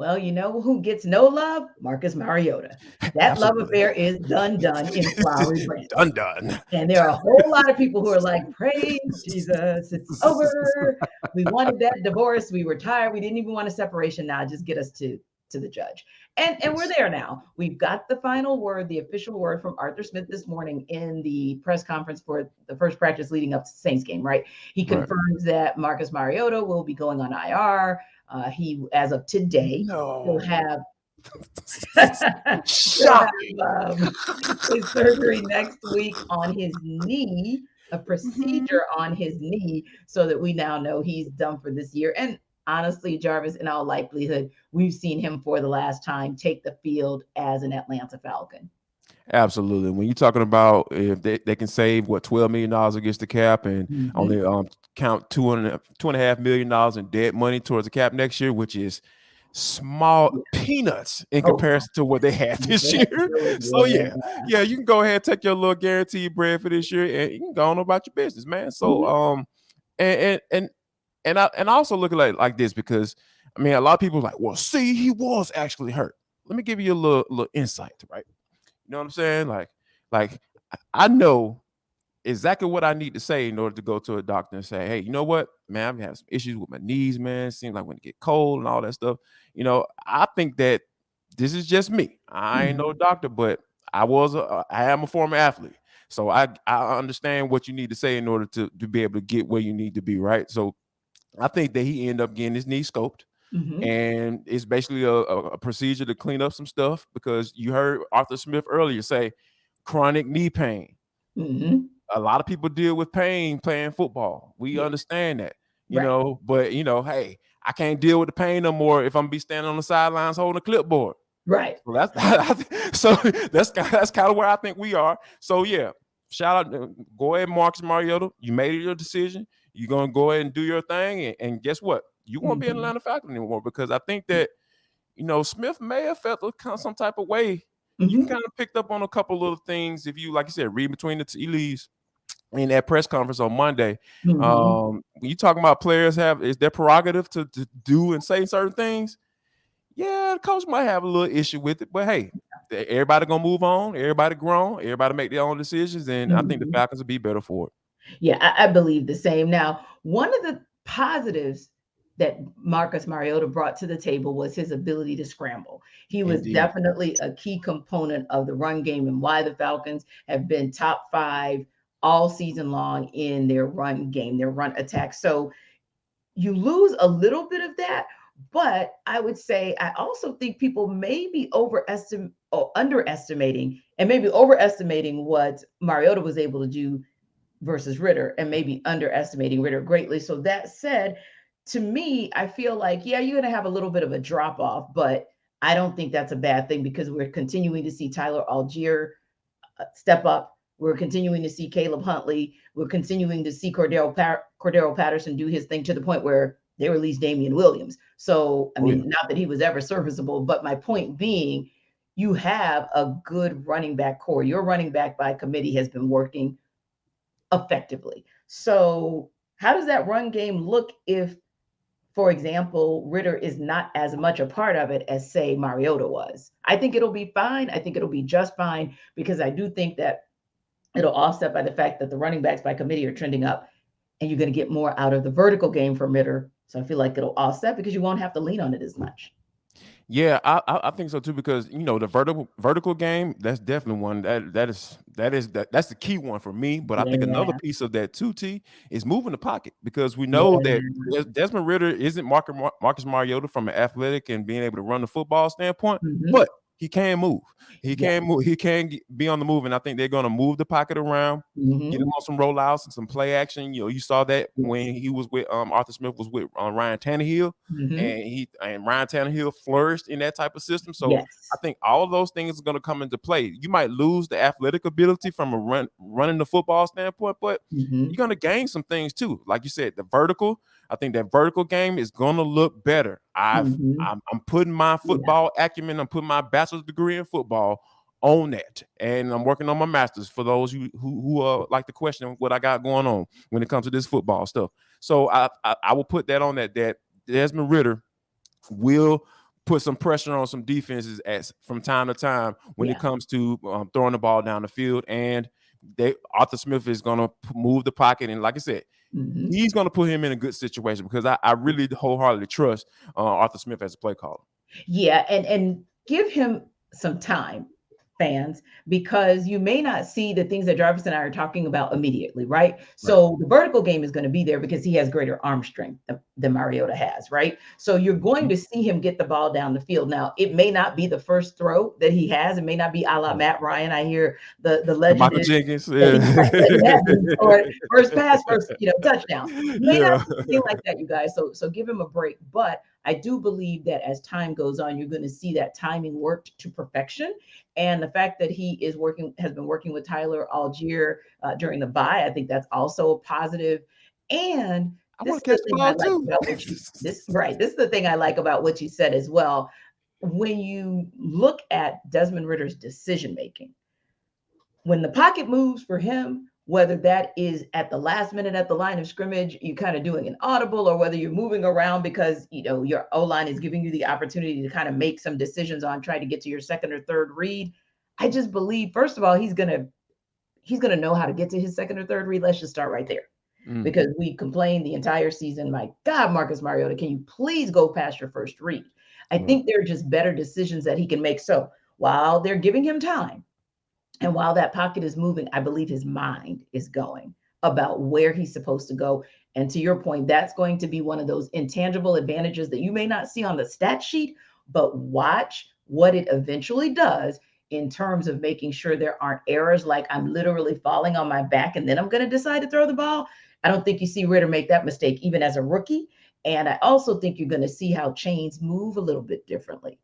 Well, you know who gets no love? Marcus Mariota. That love Absolutely. affair is done in flowery branches. Done. And there are a whole lot of people who are like, praise Jesus, it's over. We wanted that divorce. We were tired. We didn't even want a separation. Now just get us to the judge. And we're there now. We've got the final word, the official word from Arthur Smith this morning in the press conference for the first practice leading up to the Saints game, right? He Right. confirms that Marcus Mariota will be going on IR. He, as of today, will No. have he'll Shocking. have his surgery next week on his knee, a procedure on his knee, so that we now know he's done for this year. And honestly, Jarvis, in all likelihood, we've seen him for the last time take the field as an Atlanta Falcon. Absolutely. When you're talking about if they can save what $12 million against the cap and Mm-hmm. only count $2.5 million in dead money towards the cap next year, which is small peanuts in Oh, comparison to what they had this year. So yeah, you can go ahead and take your little guaranteed bread for this year and you can go on about your business, man. So and I also look at it like this because I mean a lot of people are like, well, see, he was actually hurt. Let me give you a little insight, right? You know what I'm saying? Like I know exactly what I need to say in order to go to a doctor and say, hey, you know what, man, I've had some issues with my knees, man. It seems like when it get cold and all that stuff. You know, I think that this is just me. I ain't no doctor, but I am a former athlete. So I understand what you need to say in order to be able to get where you need to be, right? So I think that he ended up getting his knee scoped. Mm-hmm. And it's basically a procedure to clean up some stuff because you heard Arthur Smith earlier say chronic knee pain. Mm-hmm. A lot of people deal with pain playing football. We Yeah. understand that, Right. but hey, I can't deal with the pain no more if I'm be standing on the sidelines holding a clipboard. Right. So that's kind of where I think we are. So yeah, shout out, go ahead, Marcus Mariota. You made your decision. You're gonna go ahead and do your thing, and guess what? You won't be an Atlanta Falcon anymore because I think that Smith may have felt some type of way. You can kind of picked up on a couple little things if you, like you said, read between the tea leaves in that press conference on Monday. When you talking about players is their prerogative to do and say certain things. Yeah, the coach might have a little issue with it, but hey, everybody gonna move on. Everybody grown. Everybody make their own decisions, and I think the Falcons will be better for it. Yeah, I believe the same. Now, one of the positives that Marcus Mariota brought to the table was his ability to scramble. He was Indeed. definitely a key component of the run game and why the Falcons have been top 5 all season long in their run game, their run attack. So you lose a little bit of that, but I would say I also think people may be underestimating and maybe overestimating what Mariota was able to do versus Ritter and maybe underestimating Ritter greatly. So that said, to me, I feel like, yeah, you're going to have a little bit of a drop off, but I don't think that's a bad thing because we're continuing to see Tyler Algier step up. We're continuing to see Caleb Huntley. We're continuing to see Cordero Patterson do his thing to the point where they released Damian Williams. So, I mean, not that he was ever serviceable, but my point being, you have a good running back core. Your running back by committee has been working effectively. So, how does that run game look if, for example, Ritter is not as much a part of it as, say, Mariota was? I think it'll be fine. I think it'll be just fine because I do think that it'll offset by the fact that the running backs by committee are trending up and you're going to get more out of the vertical game from Ritter. So I feel like it'll offset because you won't have to lean on it as much. Yeah, I think so too because the vertical game, that's definitely one that's the key one for me. But I think another Yeah. piece of that too, T, is moving the pocket because we know that Yeah. Desmond Ritter isn't Marcus Mariota from an athletic and being able to run the football standpoint, Mm-hmm. but he can move. He Yeah. can move. He can be on the move, and I think they're going to move the pocket around, get him on some rollouts and some play action. You saw that when he was with Arthur Smith was with Ryan Tannehill, and Ryan Tannehill flourished in that type of system. So I think all of those things are going to come into play. You might lose the athletic ability from a running the football standpoint, but you're going to gain some things too. Like you said, the vertical. I think that vertical game is going to look better. I'm putting my football acumen. I'm putting my bachelor's degree in football on that, and I'm working on my master's for those who like to question what I got going on when it comes to this football stuff. So I will put that on that Desmond Ritter will put some pressure on some defenses from time to time when it comes to throwing the ball down the field. And Arthur Smith is going to move the pocket. And like I said, he's going to put him in a good situation because I really wholeheartedly trust Arthur Smith as a play caller. Yeah, and give him some time, fans, because you may not see the things that Jarvis and I are talking about immediately, right? So the vertical game is going to be there because he has greater arm strength than Mariota has, right? So you're going to see him get the ball down the field. Now, it may not be the first throw that he has. It may not be a la Matt Ryan. I hear the legend Michael is Jenkins, or first pass, first touchdown. It may not be anything like that, you guys. So give him a break. But I do believe that as time goes on, you're going to see that timing worked to perfection. And the fact that he has been working with Tyler Algier during the bye, I think that's also a positive. And I want to catch the ball too. This is the thing I like about what you said as well. When you look at Desmond Ritter's decision making, when the pocket moves for him, whether that is at the last minute at the line of scrimmage, you kind of doing an audible, or whether you're moving around because your O-line is giving you the opportunity to kind of make some decisions on trying to get to your second or third read. I just believe, first of all, he's gonna know how to get to his second or third read. Let's just start right there. Because we complained the entire season, my God, Marcus Mariota, can you please go past your first read? I think there are just better decisions that he can make. So while they're giving him time, and while that pocket is moving, I believe his mind is going about where he's supposed to go. And to your point, that's going to be one of those intangible advantages that you may not see on the stat sheet, but watch what it eventually does in terms of making sure there aren't errors like I'm literally falling on my back and then I'm going to decide to throw the ball. I don't think you see Ritter make that mistake even as a rookie. And I also think you're going to see how chains move a little bit differently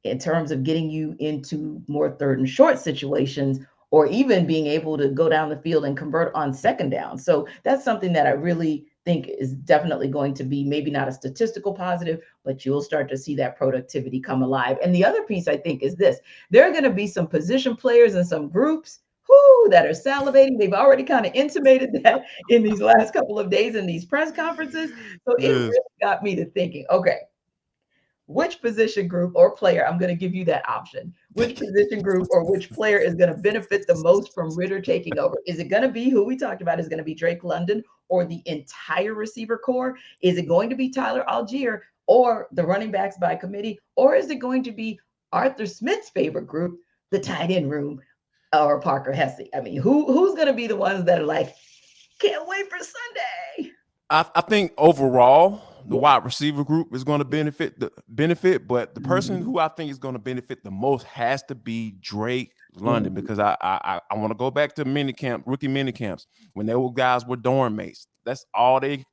in terms of getting you into more third and short situations, or even being able to go down the field and convert on second down. So that's something that I really think is definitely going to be maybe not a statistical positive, but you'll start to see that productivity come alive. And the other piece I think is this: there are going to be some position players and some groups that are salivating. They've already kind of intimated that in these last couple of days in these press conferences. So it really got me to thinking, okay, which position group or player, I'm going to give you that option, which position group or which player is going to benefit the most from Ritter taking over? Is it going to be who we talked about is going to be Drake London or the entire receiver core? Is it going to be Tyler Algier or the running backs by committee? Or is it going to be Arthur Smith's favorite group, the tight end room, or Parker Hesse? I mean, who's going to be the ones that are like, can't wait for Sunday? I think overall, the wide receiver group is going to benefit, but the person who I think is going to benefit the most has to be Drake London, because I want to go back to rookie mini camps when those guys were dorm mates. That's all they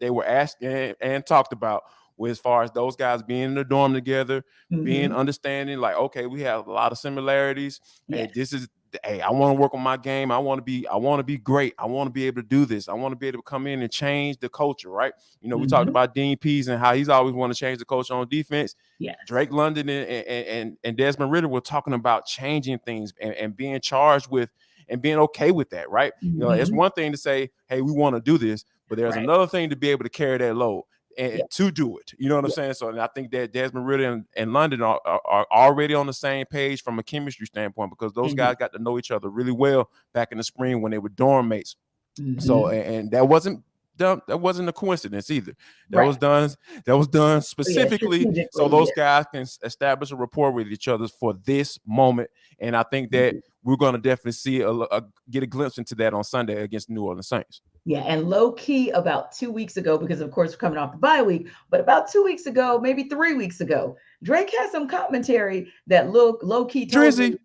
were asked and talked about, as far as those guys being in the dorm together, being understanding, like, okay, we have a lot of similarities. Yes. Hey, I want to work on my game. I want to be great. I want to be able to do this. I want to be able to come in and change the culture, right? We talked about Dean Pease and how he's always want to change the culture on defense. Yes. Drake London and Desmond Ridder were talking about changing things and being charged with and being okay with that, right? It's one thing to say, hey, we want to do this, but there's another thing to be able to carry that load and to do it. You know what I'm saying? So I think that Desmond Ridder and London are already on the same page from a chemistry standpoint, because those guys got to know each other really well back in the spring when they were dorm mates. So and that wasn't done. That wasn't a coincidence either. That was done specifically so those guys can establish a rapport with each other for this moment. And I think that we're going to definitely see get a glimpse into that on Sunday against the New Orleans Saints. Yeah, and low key about 2 weeks ago, because of course we're coming off the bye week, but about 2 weeks ago, maybe 3 weeks ago, Drake had some commentary that low key told me,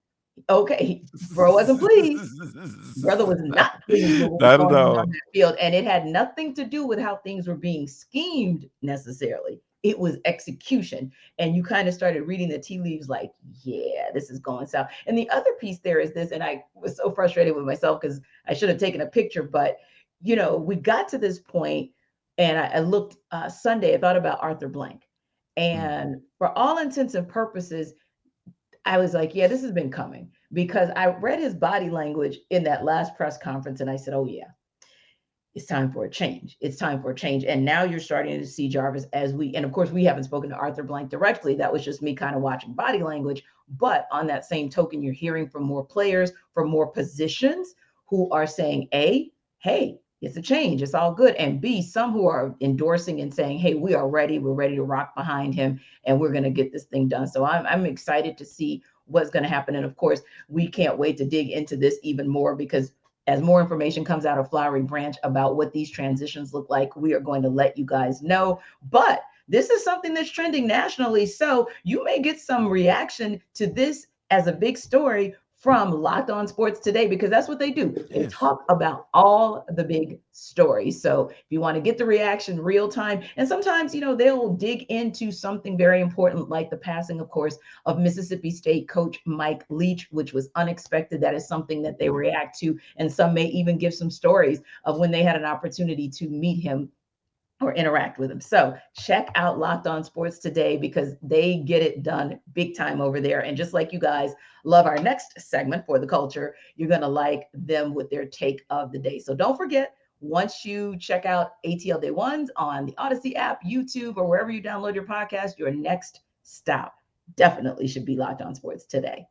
okay, bro wasn't pleased. Brother was not pleased with what was going on that field, and it had nothing to do with how things were being schemed necessarily. It was execution. And you kind of started reading the tea leaves like, yeah, this is going south. And the other piece there is this, and I was so frustrated with myself because I should have taken a picture, but we got to this point, and I looked Sunday, I thought about Arthur Blank. And for all intents and purposes, I was like, yeah, this has been coming, because I read his body language in that last press conference, and I said, oh, yeah. it's time for a change. It's time for a change. And now you're starting to see Jarvis and of course, we haven't spoken to Arthur Blank directly. That was just me kind of watching body language. But on that same token, you're hearing from more players, from more positions who are saying, A, hey, it's a change. It's all good. And B, some who are endorsing and saying, hey, we are ready. We're ready to rock behind him and we're going to get this thing done. So I'm excited to see what's going to happen. And of course, we can't wait to dig into this even more because as more information comes out of Flowery Branch about what these transitions look like, we are going to let you guys know. But this is something that's trending nationally. So you may get some reaction to this as a big story from Locked On Sports Today, because that's what they do. They talk about all the big stories. So if you want to get the reaction real time, and sometimes, they'll dig into something very important, like the passing, of course, of Mississippi State coach Mike Leach, which was unexpected. That is something that they react to. And some may even give some stories of when they had an opportunity to meet him or interact with him. So check out Locked On Sports Today because they get it done big time over there. And just like you guys love our next segment for the culture, you're going to like them with their take of the day. So don't forget, once you check out ATL Day Ones on the Odyssey app, YouTube, or wherever you download your podcast, your next stop definitely should be Locked On Sports Today.